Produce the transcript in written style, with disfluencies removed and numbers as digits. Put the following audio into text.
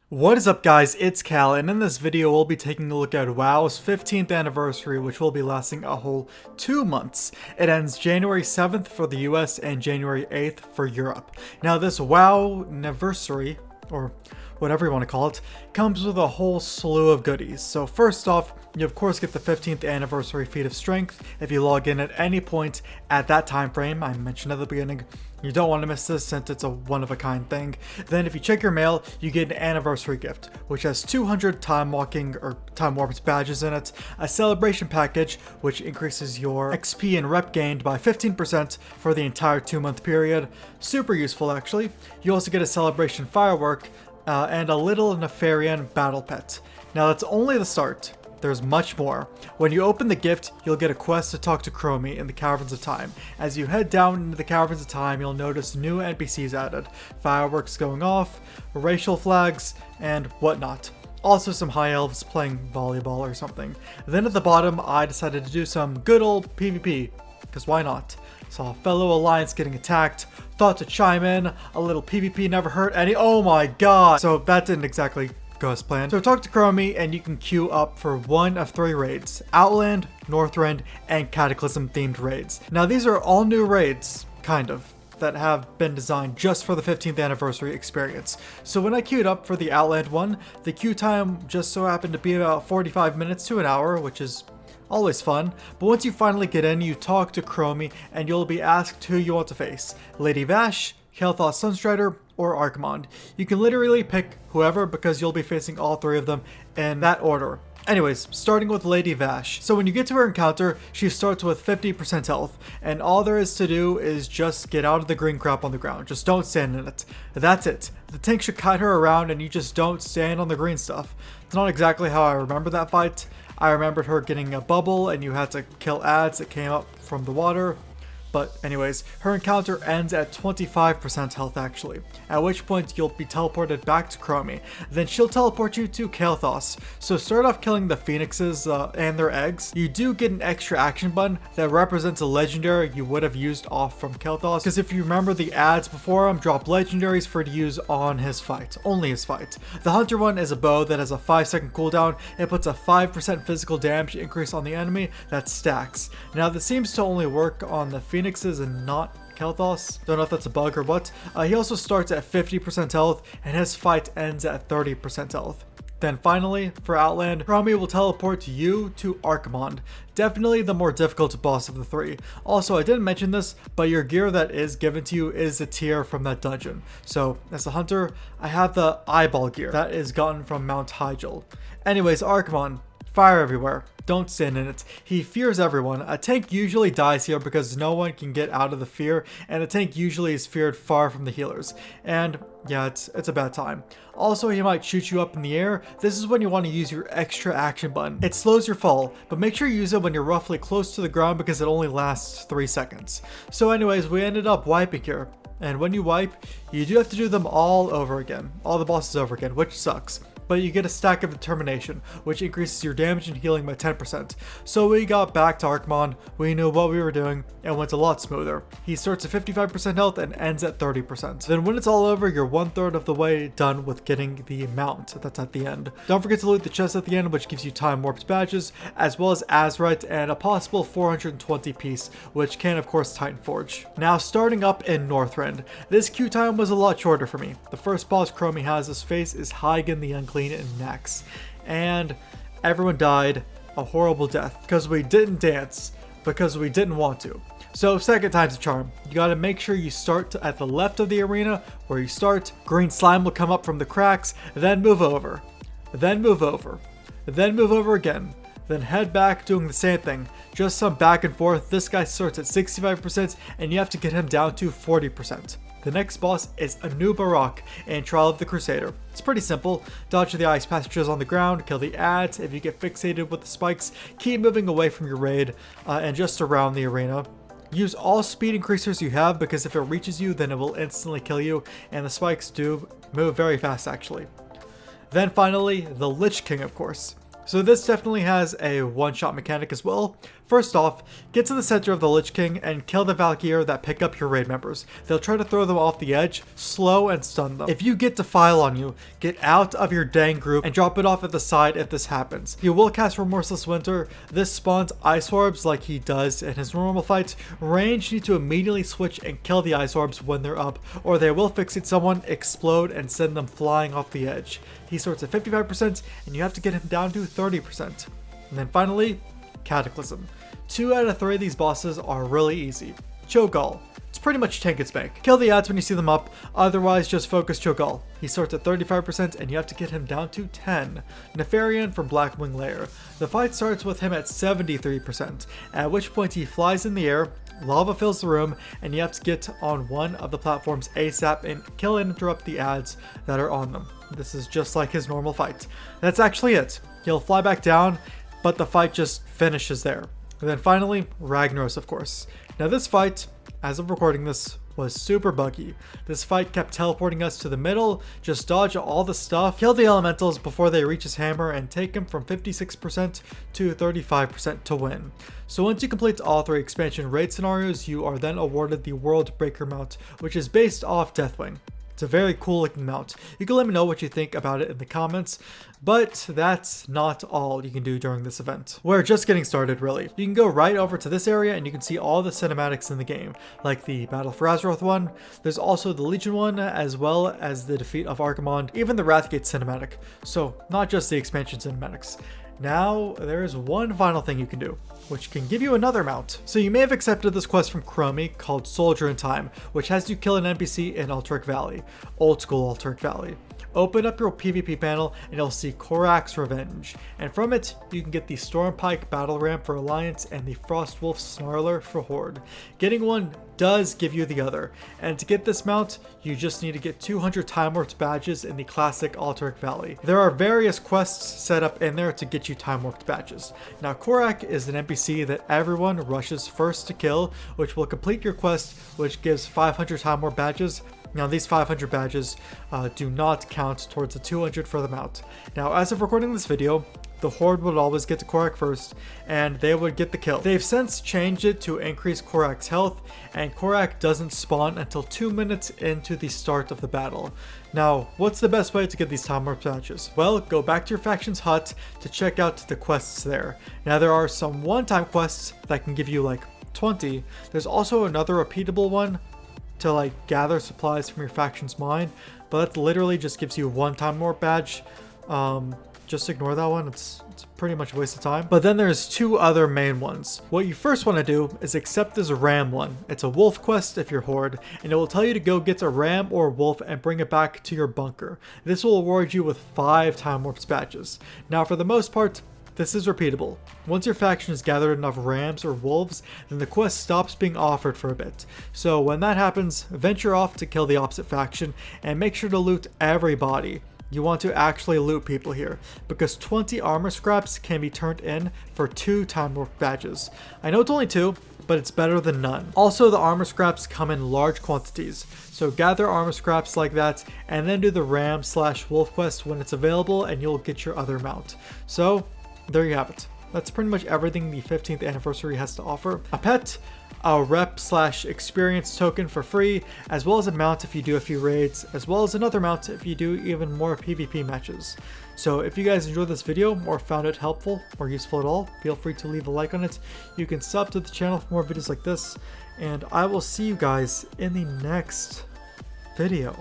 What is up guys, it's Cal, and in this video we'll be taking a look at WoW's 15th anniversary, which will be lasting a whole 2 months. It ends January 7th for the US and January 8th for Europe. Now this WoW anniversary, or whatever you want to call it, comes with a whole slew of goodies. So first off, you of course get the 15th anniversary feat of strength if you log in at any point at that time frame I mentioned at the beginning. You don't want to miss this since it's a one-of-a-kind thing. Then if you check your mail, you get an anniversary gift, which has 200 time walking or time warped badges in it, a celebration package, which increases your XP and rep gained by 15% for the entire 2-month period. Super useful actually. You also get a celebration firework, and a little Nefarian battle pet. Now that's only the start. There's much more. When you open the gift, you'll get a quest to talk to Chromie in the Caverns of Time. As you head down into the Caverns of Time, you'll notice new NPCs added, fireworks going off, racial flags, and whatnot. Also some high elves playing volleyball or something. Then at the bottom, I decided to do some good old PvP, because why not? Saw a fellow alliance getting attacked, thought to chime in, a little PvP never hurt any— oh my god! So that didn't exactly go as planned. So talk to Chromie and you can queue up for one of 3 raids: Outland, Northrend, and Cataclysm themed raids. Now these are all new raids, kind of, that have been designed just for the 15th anniversary experience. So when I queued up for the Outland one, the queue time just so happened to be about 45 minutes to an hour, which is always fun. But once you finally get in, you talk to Chromie and you'll be asked who you want to face: Lady Vash, Kael'thas Sunstrider, or Archimonde. You can literally pick whoever because you'll be facing all 3 of them in that order. Anyways, starting with Lady Vash. So when you get to her encounter, she starts with 50% health, and all there is to do is just get out of the green crap on the ground. Just don't stand in it. That's it. The tank should kite her around and you just don't stand on the green stuff. It's not exactly how I remember that fight. I remembered her getting a bubble and you had to kill ads that came up from the water. But anyways, her encounter ends at 25% health actually, at which point you'll be teleported back to Chromie. Then she'll teleport you to Kael'thas. So start off killing the phoenixes and their eggs. You do get an extra action button that represents a legendary you would have used off from Kael'thas, because if you remember, the ads before him drop legendaries for to use on his fight, only his fight. The hunter one is a bow that has a 5-second cooldown. It puts a 5% physical damage increase on the enemy that stacks. Now this seems to only work on the phoenixes and not Kael'thas. Don't know if that's a bug or what. He also starts at 50% health and his fight ends at 30% health. Then finally, for Outland, Chromie will teleport you to Archimonde, definitely the more difficult boss of the 3. Also, I didn't mention this, but your gear that is given to you is a tier from that dungeon. So, as a hunter, I have the eyeball gear that is gotten from Mount Hyjal. Anyways, Archimonde, fire everywhere. Don't stand in it. He fears everyone. A tank usually dies here because no one can get out of the fear, and a tank usually is feared far from the healers. And yeah, it's a bad time. Also, he might shoot you up in the air. This is when you want to use your extra action button. It slows your fall, but make sure you use it when you're roughly close to the ground because it only lasts 3 seconds. So anyways, we ended up wiping here. And when you wipe, you do have to do them all over again. All the bosses over again, which sucks. But you get a stack of determination, which increases your damage and healing by 10%. So we got back to Archimonde, we knew what we were doing, and went a lot smoother. He starts at 55% health and ends at 30%. Then when it's all over, you're 1/3 of the way done with getting the mount that's at the end. Don't forget to loot the chest at the end, which gives you time warped badges, as well as Azerite and a possible 420 piece, which can of course Titan Forge. Now starting up in Northrend, this queue time was a lot shorter for me. The first boss Chromie has his face is Hygen the Unclean and Nax, and everyone died a horrible death because we didn't dance, because we didn't want to. So second time's a charm. You gotta make sure you start at the left of the arena where you start. Green slime will come up from the cracks, then move over, then move over, then move over again, then head back doing the same thing. Just some back and forth. This guy starts at 65% and you have to get him down to 40%. The next boss is Anubarak in Trial of the Crusader. It's pretty simple. Dodge the ice passages on the ground, kill the ads. If you get fixated with the spikes, keep moving away from your raid and just around the arena. Use all speed increasers you have because if it reaches you, then it will instantly kill you, and the spikes do move very fast actually. Then finally, the Lich King, of course. So this definitely has a one-shot mechanic as well. First off, get to the center of the Lich King and kill the Valkyr that pick up your raid members. They'll try to throw them off the edge, slow and stun them. If you get Defile on you, get out of your dang group and drop it off at the side if this happens. You will cast Remorseless Winter. This spawns Ice Orbs like he does in his normal fights. Range, you need to immediately switch and kill the Ice Orbs when they're up, or they will fixate someone, explode, and send them flying off the edge. He starts at 55% and you have to get him down to 30%. And then finally, Cataclysm. 2 out of 3 of these bosses are really easy. Cho'Gall. It's pretty much tank its bank. Kill the ads when you see them up, otherwise just focus Cho'Gall. He starts at 35% and you have to get him down to 10. Nefarian from Blackwing Lair. The fight starts with him at 73%, at which point he flies in the air, lava fills the room, and you have to get on one of the platforms ASAP and kill and interrupt the ads that are on them. This is just like his normal fight. That's actually it. He'll fly back down, but the fight just finishes there. And then finally, Ragnaros, of course. Now this fight, as of recording this, was super buggy. This fight kept teleporting us to the middle, just dodge all the stuff, kill the elementals before they reach his hammer, and take him from 56% to 35% to win. So once you complete all 3 expansion raid scenarios, you are then awarded the World Breaker mount, which is based off Deathwing. It's a very cool looking mount. You can let me know what you think about it in the comments, but that's not all you can do during this event. We're just getting started, really. You can go right over to this area and you can see all the cinematics in the game, like the Battle for Azeroth one. There's also the Legion one, as well as the defeat of Archimonde, even the Wrathgate cinematic. So not just the expansion cinematics. Now, there's one final thing you can do, which can give you another mount. So you may have accepted this quest from Chromie called Soldier in Time, which has you kill an NPC in Alterac Valley, old school Alterac Valley. Open up your PvP panel and you'll see Korak's Revenge, and from it you can get the Stormpike Battle Ram for Alliance and the Frostwolf Snarler for Horde. Getting one does give you the other, and to get this mount you just need to get 200 Time Warped badges in the classic Alterac Valley. There are various quests set up in there to get you Time Warped badges. Now Korak is an NPC that everyone rushes first to kill, which will complete your quest, which gives 500 Time Warp badges. Now these 500 badges do not count towards the 200 for the mount. Now as of recording this video, the Horde would always get to Korak first, and they would get the kill. They've since changed it to increase Korak's health, and Korak doesn't spawn until 2 minutes into the start of the battle. Now, what's the best way to get these Time Warp badges? Well, go back to your faction's hut to check out the quests there. Now there are some one-time quests that can give you like 20. There's also another repeatable one to like gather supplies from your faction's mine, but that literally just gives you one Time Warp badge. Just ignore that one, it's pretty much a waste of time. But then there's 2 other main ones. What you first want to do is accept this ram one. It's a wolf quest if you're Horde, and it will tell you to go get a ram or a wolf and bring it back to your bunker. This will award you with 5 Time Warps badges. Now for the most part, this is repeatable. Once your faction has gathered enough rams or wolves, then the quest stops being offered for a bit. So when that happens, venture off to kill the opposite faction and make sure to loot everybody. You want to actually loot people here, because 20 armor scraps can be turned in for 2 Time Warp badges. I know it's only 2, but it's better than none. Also, the armor scraps come in large quantities, so gather armor scraps like that and then do the ram/wolf quest when it's available and you'll get your other mount. So there you have it. That's pretty much everything the 15th anniversary has to offer. A pet, a rep/experience token for free, as well as a mount if you do a few raids, as well as another mount if you do even more PvP matches. So if you guys enjoyed this video or found it helpful or useful at all, feel free to leave a like on it. You can sub to the channel for more videos like this, and I will see you guys in the next video.